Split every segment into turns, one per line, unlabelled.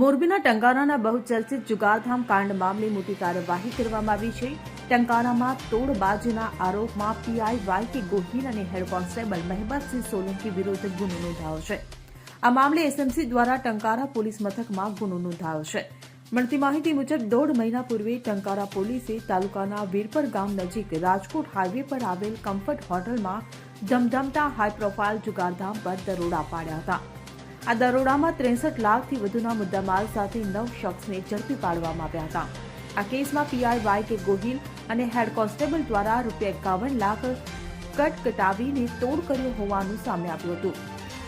મોરબીના ટંકારાના બહુચર્ચિત જુગારધામ કાંડ મામલે મોટી કાર્યવાહી કરવામાં આવી છે। ટંકારામાં તોડબાજીના આરોપમાં પીઆઈ વાય કે ગોહિલ અને હેડ કોન્સ્ટેબલ મહેબતસિંહ સોલંકી વિરુદ્ધ ગુનો નોંધાયો છે। આ મામલે એસએમસી દ્વારા ટંકારા પોલીસ મથકમાં ગુનો નોંધાયો છે। મળતી માહિતી મુજબ 1.5 મહિના પૂર્વે ટંકારા પોલીસે તાલુકાના વીરપર ગામ નજીક રાજકોટ હાઈવે પર આવેલ કમ્ફર્ટ હોટલમાં ધમધમતા હાઈ પ્રોફાઇલ જુગારધામ પર દરોડા પાડ્યા હતા। આ દરોડામાં 63 લાખથી વધુના મુદ્દામાલ સાથે 9 શખ્સને ઝડપી પાડવામાં આવ્યા હતા। આ કેસમાં પીઆઈ વાય કે ગોહિલ અને હેડ કોન્સ્ટેબલ દ્વારા ₹51 લાખ કટાવીને તોડ કર્યો હોવાનું સામે આવ્યું હતું।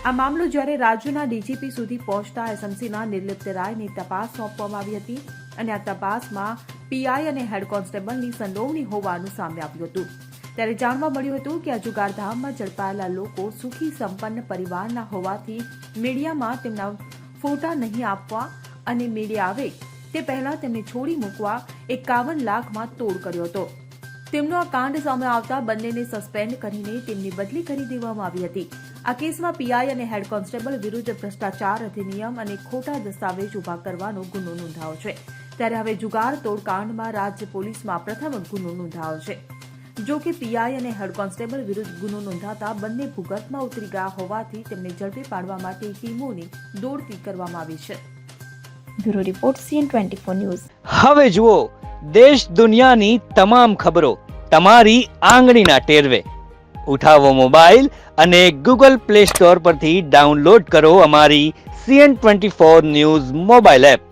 આ મામલો જ્યારે રાજ્યના ડીજીપી સુધી પહોંચતા એસએમસીના નિર્લિપ્ત રાયને તપાસ સોંપવામાં આવી હતી અને આ તપાસમાં પીઆઈ અને હેડ કોન્સ્ટેબલની સંડોવણી હોવાનું સામે આવ્યું હતું। ત્યારે જાણવા મળ્યું હતું કે આ જુગારધામમાં ઝડપાયેલા લોકો સુખી સંપન્ન પરિવારના હોવાથી મીડિયામાં તેમના ફોટા નહીં આપવા અને મીડિયા આવે તે પહેલા તેમને છોડી મૂકવા 51 લાખમાં તોડ કર્યો હતો। તેમનો આ કાંડ સામે આવતા બંનેને સસ્પેન્ડ કરીને તેમની બદલી કરી દેવામાં આવી હતી। આ કેસમાં પીઆઈ અને હેડ કોન્સ્ટેબલ વિરુદ્ધ ભ્રષ્ટાચાર અધિનિયમ અને ખોટા દસ્તાવેજ ઉભા કરવાનો ગુનો નોંધાયો છે। ત્યારે હવે જુગાર તોડ કાંડમાં રાજ્ય પોલીસમાં પ્રથમ ગુનો નોંધાયો છે। જો કે પીઆઈ અને હેડ કોન્સ્ટેબલ વિરુદ્ધ ગુનો નોંધાતા બંને ભૂગર્ભમાં ઉતરી ગયા હોવાથી તેમને ઝડપી પાડવા માટે ટીમોની દોડતી કરવામાં આવી છે।
Bureau report CN24 news.
હવે જુઓ દેશ દુનિયાની તમામ ખબરો તમારી આંગળીના ટેરવે। ઉઠાવો મોબાઈલ અને Google Play Store પરથી ડાઉનલોડ કરો અમારી CN24 ન્યૂઝ મોબાઈલ એપ।